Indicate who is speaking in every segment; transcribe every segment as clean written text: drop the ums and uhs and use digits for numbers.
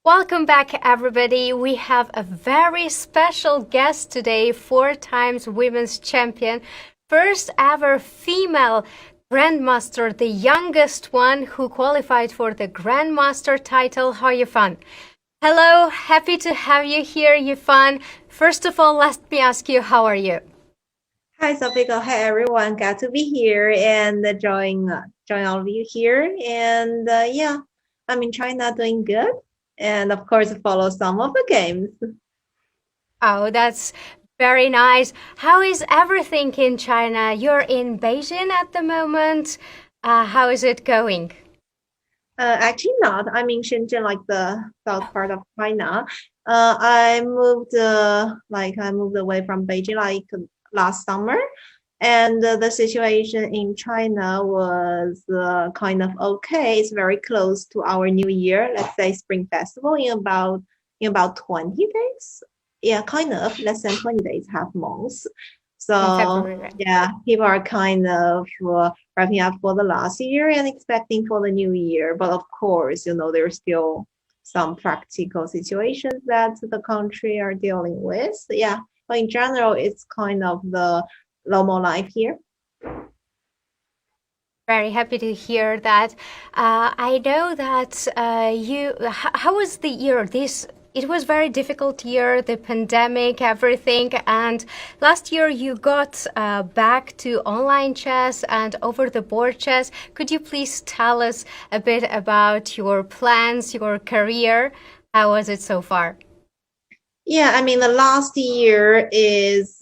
Speaker 1: Welcome back, everybody. We have a very special guest today, 4 times women's champion, first ever female Grandmaster, the youngest one who qualified for the Grandmaster title, Hóu Yìfán. Hello, happy to have you here, Yìfán. First of all, let me ask you, how are you?
Speaker 2: Hi, Sophia. Hi, everyone. Glad to be here and join all of you here. And yeah, I'm in China doing good. And of course, follow some of the games.
Speaker 1: Oh, that's very nice. How is everything in China? You're in Beijing at the moment. How is it going?
Speaker 2: Actually not. I'm in Shenzhen, like the south part of China. I moved away from Beijing like last summer, and the situation in China was kind of okay. It's very close to our New Year, let's say Spring Festival in about 20 days. Yeah, kind of less than 20 days, half months.
Speaker 1: In
Speaker 2: So
Speaker 1: February, right?
Speaker 2: yeah, people are kind of wrapping up for the last year and expecting for the new year. But of course, there's still some practical situations that the country are dealing with. Yeah, but in general, it's kind of the normal life here.
Speaker 1: Very happy to hear that. I know that how was the year? It was very difficult year, the pandemic, everything. And last year you got back to online chess and over-the-board chess. Could you please tell us a bit about your plans, your career? How was it so far?
Speaker 2: Yeah, I mean the last year is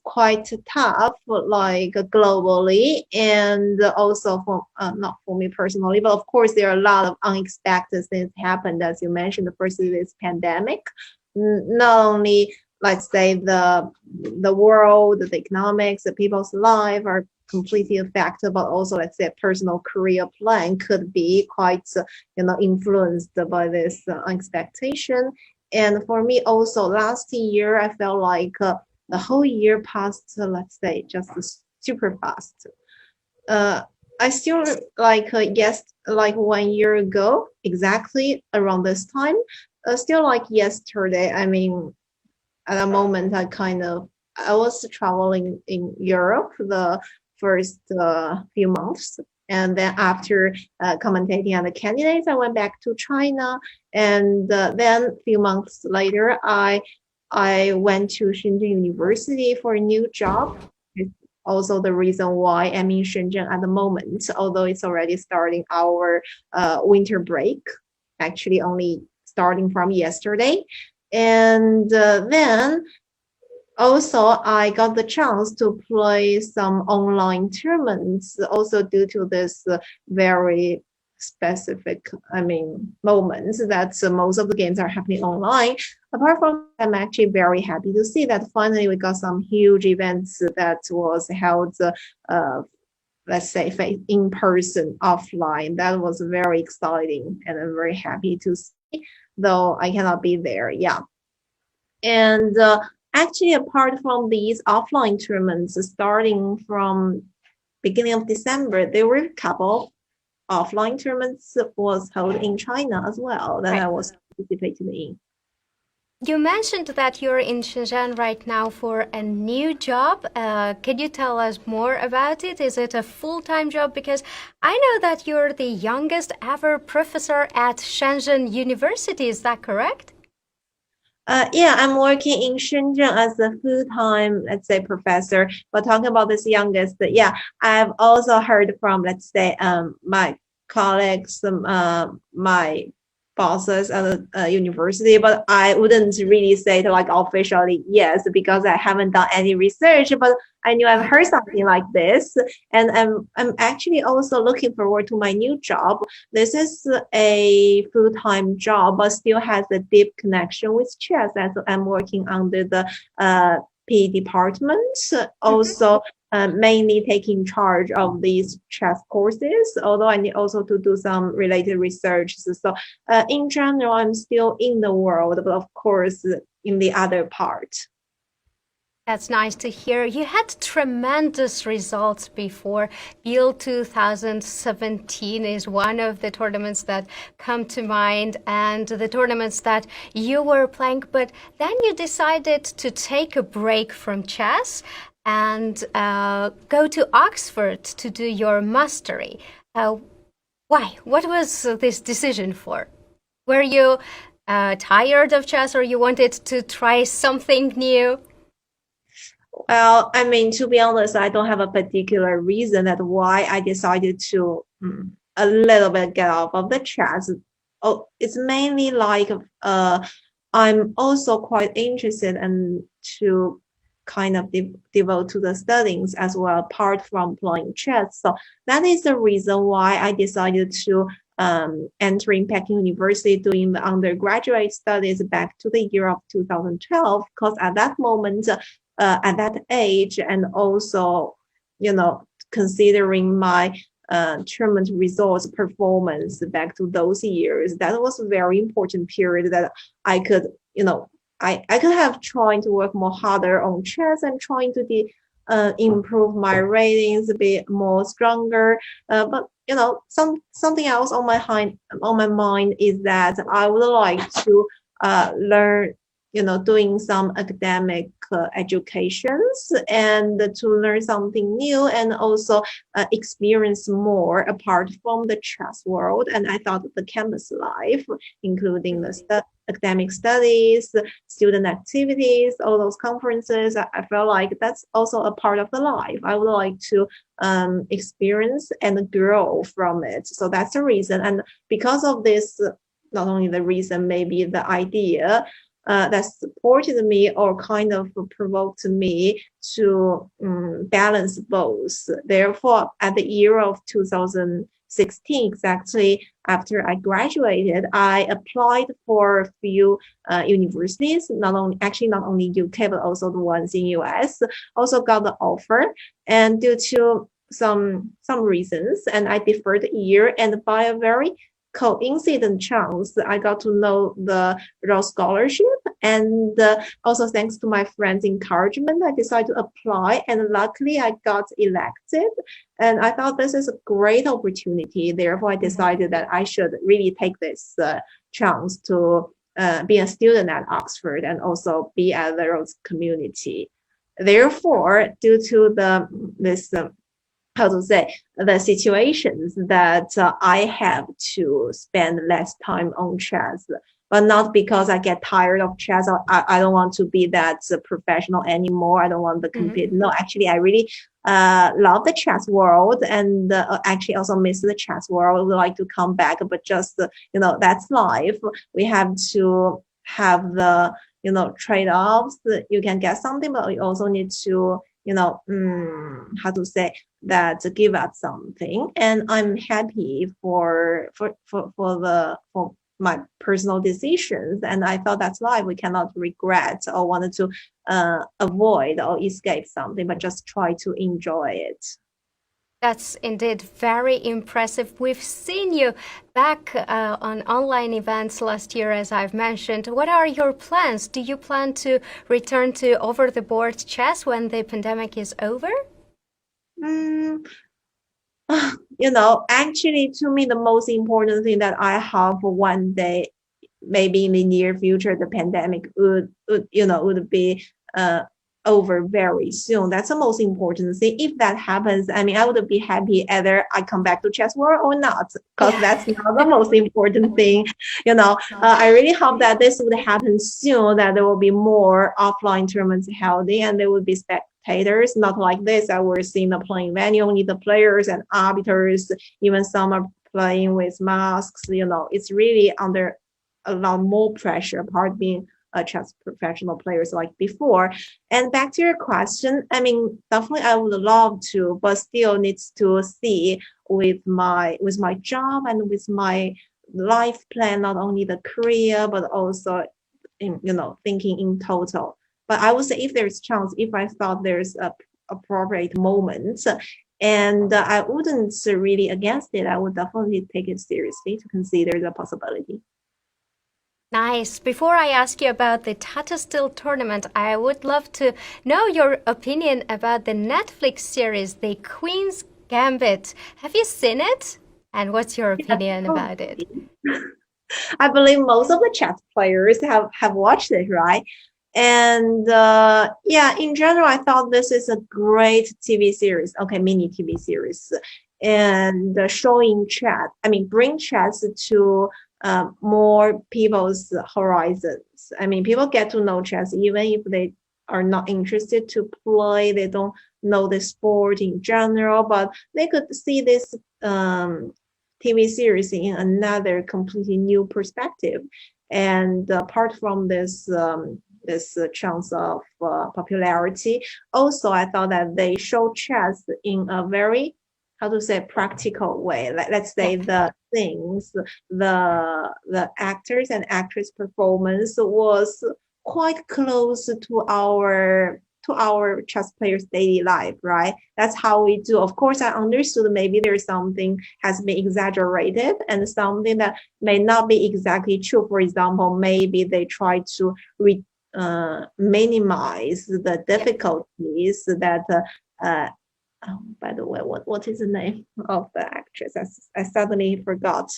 Speaker 2: quite tough, like globally, and also for not for me personally, but of course there are a lot of unexpected things happened, as you mentioned. The first is this pandemic. Not only let's say the world, the economics, the people's life are completely affected, but also let's say a personal career plan could be quite influenced by this expectation. And for me also last year, I felt like the whole year passed, let's say, just super fast. Uh, I still like 1 year ago, exactly around this time, still like yesterday. I mean, at the moment, I was traveling in Europe the first few months, and then after commentating on the candidates, I went back to China, and then a few months later, I went to Shenzhen University for a new job. It's also the reason why I'm in Shenzhen at the moment, although it's already starting our winter break, actually only starting from yesterday. And then also I got the chance to play some online tournaments also due to this very specific, I mean, moments that most of the games are happening online. Apart from that, I'm actually very happy to see that finally we got some huge events that was held, let's say, in person, offline. That was very exciting, and I'm very happy to see, though I cannot be there. Yeah. And actually, apart from these offline tournaments, starting from beginning of December, there were a couple of offline tournaments that was held in China as well that
Speaker 1: Right.
Speaker 2: I was participating in.
Speaker 1: You mentioned that you're in Shenzhen right now for a new job. Could you tell us more about it? Is it a full-time job? Because I know that you're the youngest ever professor at Shenzhen University. Is that correct?
Speaker 2: Yeah, I'm working in Shenzhen as a full-time, let's say, professor. But talking about this youngest, yeah, I've also heard from, let's say, my colleagues, my bosses at the university, but I wouldn't really say it like officially yes because I haven't done any research. But I knew I've heard something like this, and I'm actually also looking forward to my new job. This is a full-time job, but still has a deep connection with chess. As I'm working under the P department, also mainly taking charge of these chess courses. Although I need also to do some related research. So in general, I'm still in the world, but of course in the other part.
Speaker 1: That's nice to hear. You had tremendous results before. Bill 2017 is one of the tournaments that come to mind and the tournaments that you were playing. But then you decided to take a break from chess and go to Oxford to do your mastery. Why? What was this decision for? Were you tired of chess or you wanted to try something new?
Speaker 2: Well, I mean, to be honest, I don't have a particular reason at why I decided to a little bit get off of the chess. Oh, it's mainly like I'm also quite interested in to kind of devote to the studies as well, apart from playing chess. So that is the reason why I decided to entering Peking University doing the undergraduate studies back to the year of 2012, because at that moment at that age, and also, considering my tournament results performance back to those years, that was a very important period that I could, I could have trying to work more harder on chess and trying to improve my ratings, be more stronger. But something else on my mind is that I would like to learn, doing some academic educations and to learn something new and also experience more apart from the chess world. And I thought the campus life, including the academic studies, student activities, all those conferences, I felt like that's also a part of the life. I would like to experience and grow from it. So that's the reason. And because of this, not only the reason, maybe the idea that supported me or kind of provoked me to balance both. Therefore, at the year of 2016, exactly after I graduated, I applied for a few universities, not only UK, but also the ones in US, also got the offer. And due to some reasons, and I deferred a year, and by a very coincident chance, I got to know the Raw Scholarship, and also thanks to my friends' encouragement, I decided to apply, and luckily I got elected. And I thought this is a great opportunity. Therefore, I decided that I should really take this chance to be a student at Oxford and also be at the Rhodes community. Therefore, due to this how to say, the situations that I have to spend less time on chess, but not because I get tired of chess or I don't want to be that professional anymore. I don't want to compete. No, actually, I really love the chess world and actually also miss the chess world. I would like to come back, but just, that's life. We have to have the, trade-offs. You can get something, but you also need to, how to say, that give up something. And I'm happy for my personal decisions, and I thought that's life. We cannot regret or wanted to avoid or escape something, but just try to enjoy it.
Speaker 1: That's indeed very impressive. We've seen you back on online events last year, as I've mentioned. What are your plans? Do you plan to return to over-the-board chess when the pandemic is over?
Speaker 2: Mm, actually, to me, the most important thing that I hope one day, maybe in the near future, the pandemic would be over very soon. That's the most important thing. If that happens, I mean, I would be happy either I come back to chess world or not, because that's not the most important thing. I really hope that this would happen soon, that there will be more offline tournaments held and there would be spectators, not like this that we're seeing the playing venue, only the players and arbiters, even some are playing with masks. It's really under a lot more pressure, apart being a chess professional players like before. And back to your question, I mean, definitely I would love to, but still needs to see with my job and with my life plan, not only the career, but also thinking in total. But I would say if there's chance, if I thought there's a appropriate moment, and I wouldn't really against it, I would definitely take it seriously to consider the possibility.
Speaker 1: Nice. Before I ask you about the Tata Steel Tournament, I would love to know your opinion about the Netflix series, The Queen's Gambit. Have you seen it? And what's your
Speaker 2: Yeah,
Speaker 1: opinion about it?
Speaker 2: totally. I believe most of the chess players have watched it, right? And yeah, in general, I thought this is a great TV series. Okay, mini TV series, and showing chess. I mean, bring chess to more people's horizons. I mean, people get to know chess even if they are not interested to play. They don't know the sport in general, but they could see this TV series in another completely new perspective. And apart from this chance of popularity, also I thought that they show chess in a very, how to say, practical way. Like, let's
Speaker 1: Yeah.
Speaker 2: say the things, the actors and actress performance was quite close to our chess players' daily life, right? That's how we do. Of course, I understood maybe there's something has been exaggerated and something that may not be exactly true. For example, maybe they try to minimize the
Speaker 1: Yeah.
Speaker 2: difficulties that. Oh, by the way, what is the name of the actress? I suddenly forgot.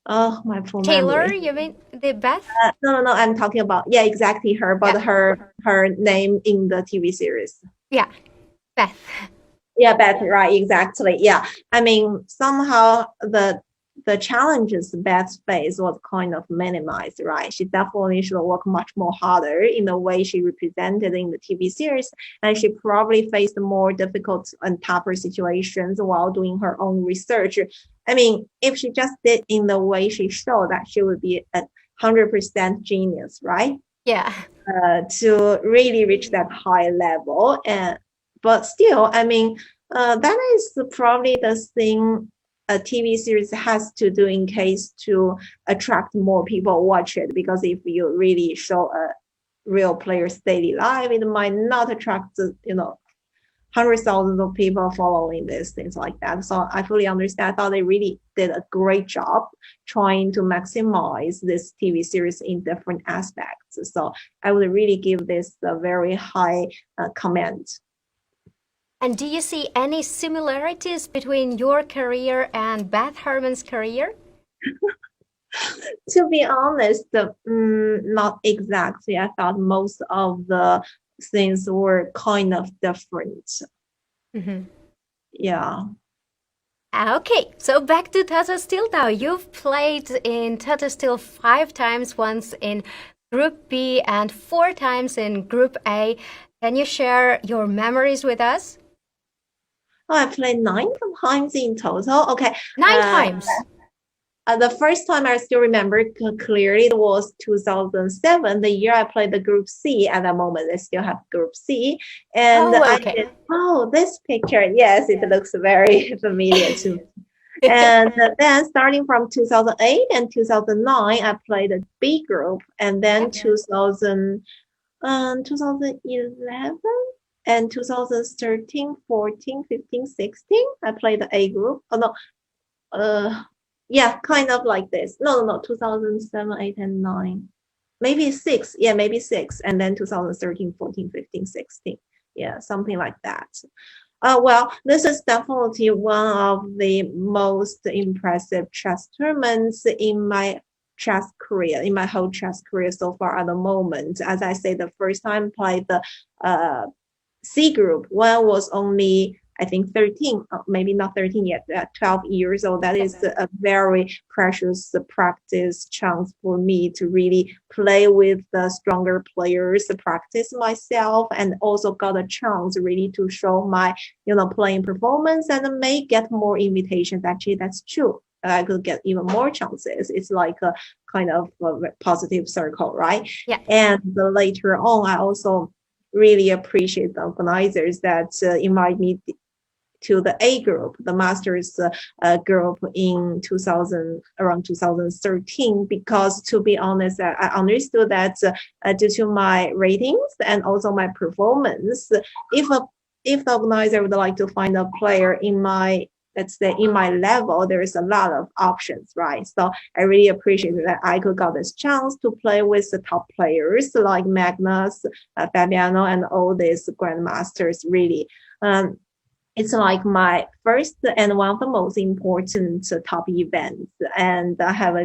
Speaker 2: Oh, my full
Speaker 1: Taylor,
Speaker 2: memory.
Speaker 1: you mean the Beth?
Speaker 2: No. I'm talking about, yeah, exactly her,
Speaker 1: Yeah.
Speaker 2: but her name in the TV series.
Speaker 1: Yeah. Beth.
Speaker 2: Yeah, Beth, right, exactly. Yeah. I mean, somehow the challenges Beth faced was kind of minimized, right? She definitely should work much more harder in the way she represented in the TV series, and she probably faced more difficult and tougher situations while doing her own research. I mean, if she just did in the way she showed, that she would be a 100% genius, right?
Speaker 1: Yeah.
Speaker 2: To really reach that high level. And but still, I mean, that is probably the thing a TV series has to do in case to attract more people watch it. Because if you really show a real player's daily life, it might not attract hundreds of thousands of people following this, things like that. So I fully understand. I thought they really did a great job trying to maximize this TV series in different aspects. So I would really give this a very high comment.
Speaker 1: And do you see any similarities between your career and Beth Harmon's career?
Speaker 2: To be honest, not exactly. I thought most of the things were kind of different.
Speaker 1: Mhm.
Speaker 2: Yeah.
Speaker 1: Okay, so back to Tata Steel now. You've played in Tata Steel 5 times, once in Group B and 4 times in Group A. Can you share your memories with us?
Speaker 2: Oh, I played 9 times in total. Okay.
Speaker 1: Nine
Speaker 2: Uh,
Speaker 1: times.
Speaker 2: the first time I still remember clearly, it was 2007, the year I played the Group C. At that moment, I still have Group C. And
Speaker 1: Oh,
Speaker 2: I
Speaker 1: okay.
Speaker 2: did, oh, this picture, yes, it looks very familiar to me. And then starting from 2008 and 2009, I played the B group. And then
Speaker 1: Yeah.
Speaker 2: 2011 and 2013, 14, 15, 16, I played the A group. Oh, no, uh, yeah, kind of like this. No, 2007, 8, and 9. Maybe 6. Yeah, maybe 6. And then 2013, 14, 15, 16. Yeah, something like that. Well, this is definitely one of the most impressive chess tournaments in my chess career, in my whole chess career so far at the moment. As I say, the first time I played the uh, C group, one was only, I think, 13, maybe not 13 yet, 12 years old. That is a very precious practice chance for me to really play with the stronger players, practice myself, and also got a chance really to show my, playing performance and may get more invitations. Actually, that's true. I could get even more chances. It's like a kind of a positive circle, right?
Speaker 1: Yeah.
Speaker 2: And later on, I also really appreciate the organizers that invite me to the A group, the masters group in 2000, around 2013, because to be honest, I understood that due to my ratings and also my performance, if the organizer would like to find a player in my let's say in my level, there is a lot of options, right? So I really appreciate that I could got this chance to play with the top players like Magnus, Fabiano, and all these grandmasters. Really, it's like my first and one of the most important top events, and I have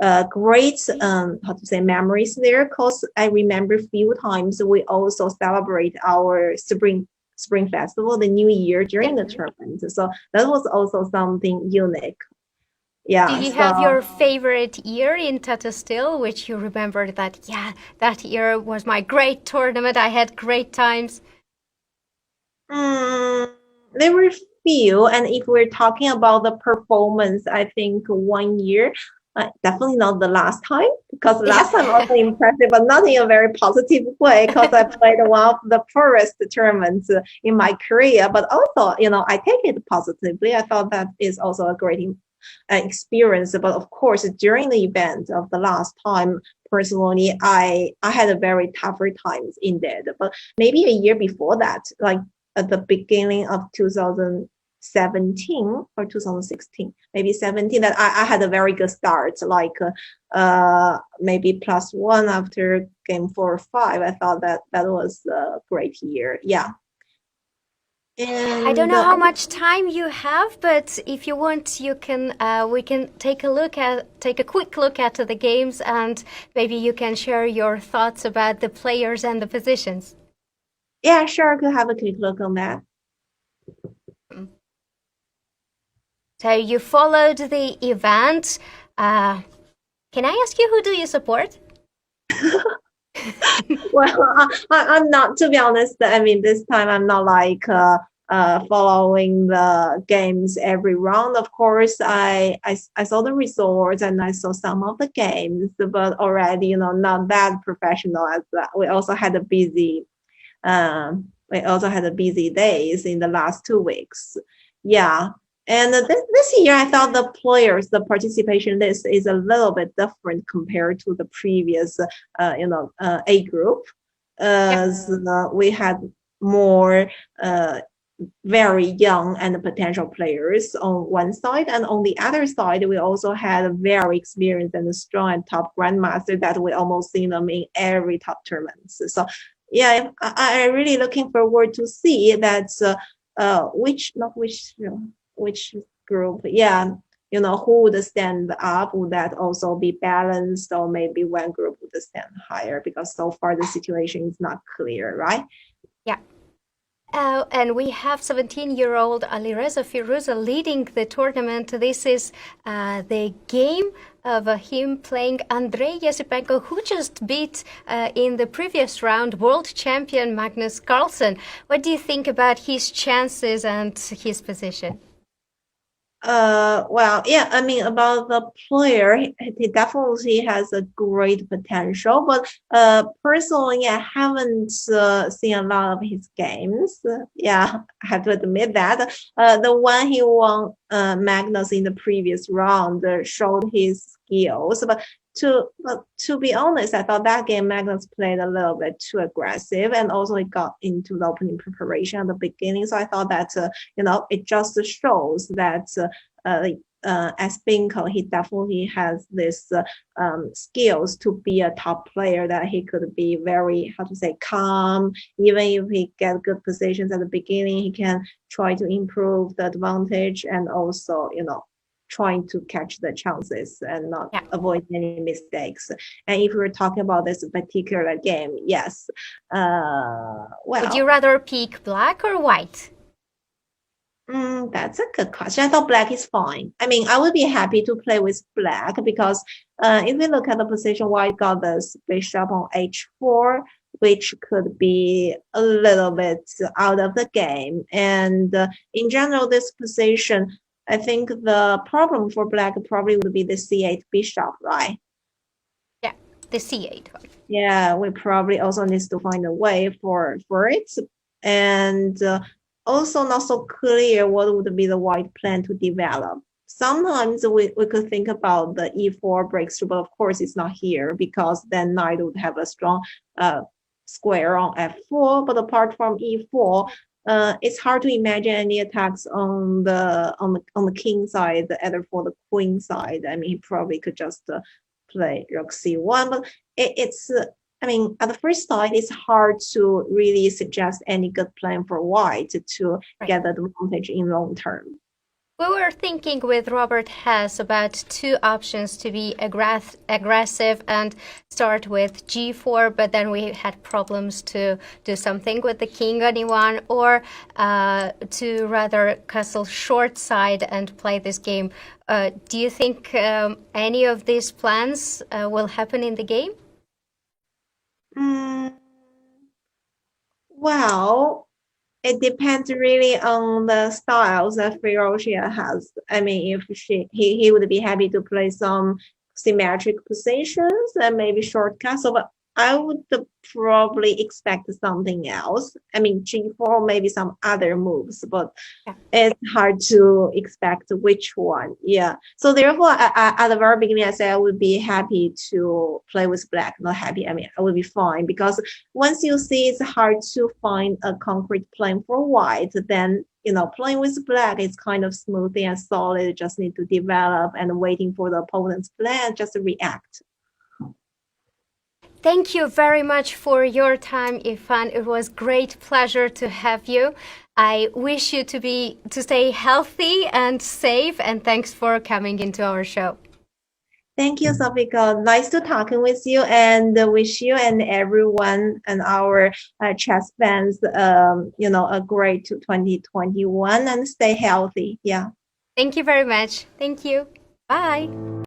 Speaker 2: a great how to say memories there, because I remember a few times we also celebrate our spring festival, the new year during the tournament. So that was also something unique.
Speaker 1: Do you have your favorite year in Tata Steel, which you remember that, yeah, that year was my great tournament, I had great times?
Speaker 2: There were few, and if we're talking about the performance, I think one year, definitely not the last time, because last time also impressive, but not in a very positive way, because I played one of the poorest tournaments in my career. But also, I take it positively. I thought that is also a great experience. But of course, during the event of the last time, personally, I had a very tougher times in that. But maybe a year before that, like at the beginning of 2017 or 2016, maybe 17, that I had a very good start, like maybe +1 after game 4 or 5. I thought that was a great year. Yeah.
Speaker 1: And I don't know how much time you have, but if you want, you can we can take a quick look at the games, and maybe you can share your thoughts about the players and the positions.
Speaker 2: Yeah, sure. I could have a quick look on that.
Speaker 1: So you followed the event. Can I ask you, who do you support?
Speaker 2: Well, I'm not, to be honest. I mean, this time I'm not like following the games every round. Of course, I saw the results and I saw some of the games, but already, not that professional as that. We also had a busy days in the last 2 weeks. Yeah. And this year, I thought the participation list is a little bit different compared to the previous, A group. We had more very young and potential players on one side, and on the other side, we also had a very experienced and strong and top grandmaster that we almost see them in every top tournaments. So yeah, I'm really looking forward to see that which group, who would stand up. Would that also be balanced, or maybe one group would stand higher? Because so far the situation is not clear, right?
Speaker 1: Yeah. And we have 17-year-old Alireza Firuza leading the tournament. This is the game of him playing Andrei Yasipenko, who just beat in the previous round world champion Magnus Carlsen. What do you think about his chances and his position?
Speaker 2: Well, yeah, I mean, about the player, he definitely has a great potential, but personally, I haven't seen a lot of his games. Yeah, I have to admit that. The one he won Magnus in the previous round showed his skills, but to be honest, I thought that game Magnus played a little bit too aggressive, and also it got into the opening preparation at the beginning. So I thought that it just shows that as Binko, he definitely has this skills to be a top player, that he could be very, calm. Even if he get good positions at the beginning, he can try to improve the advantage, and also trying to catch the chances and not avoid any mistakes. And if we're talking about this particular game, yes.
Speaker 1: Would you rather pick black or white?
Speaker 2: That's a good question. I thought black is fine. I mean, I would be happy to play with black, because if we look at the position, white got this bishop on h4, which could be a little bit out of the game. And in general, this position, I think the problem for black probably would be the c8 bishop, right?
Speaker 1: Yeah, the c8 one.
Speaker 2: Yeah, we probably also need to find a way for it. And also not so clear what would be the white plan to develop. Sometimes we could think about the e4 breakthrough, but of course it's not here, because then knight would have a strong square on f4. But apart from e4, it's hard to imagine any attacks on the king side, either for the queen side. I mean, he probably could just play rook c1, but it's I mean, at the first sight, it's hard to really suggest any good plan for white to get the advantage in long term.
Speaker 1: We were thinking with Robert Hess about two options to be aggressive and start with g4, but then we had problems to do something with the king on e1, or to rather castle short side and play this game. Do you think any of these plans will happen in the game?
Speaker 2: Well, it depends really on the styles that Ferocia has. I mean, if he would be happy to play some symmetric positions and maybe short castle, but I would probably expect something else. I mean, g4, maybe some other moves, but it's hard to expect which one. Yeah. So therefore, at the very beginning, I said I would be happy to play with black. Not happy. I mean, I would be fine, because once you see it's hard to find a concrete plan for white, then playing with black is kind of smooth and solid. Just need to develop and waiting for the opponent's plan, just react.
Speaker 1: Thank you very much for your time, Yifán. It was great pleasure to have you. I wish you to stay healthy and safe, and thanks for coming into our show.
Speaker 2: Thank you, Sofika. Nice to talking with you, and wish you and everyone and our chess fans, a great 2021, and stay healthy. Yeah.
Speaker 1: Thank you very much. Thank you. Bye.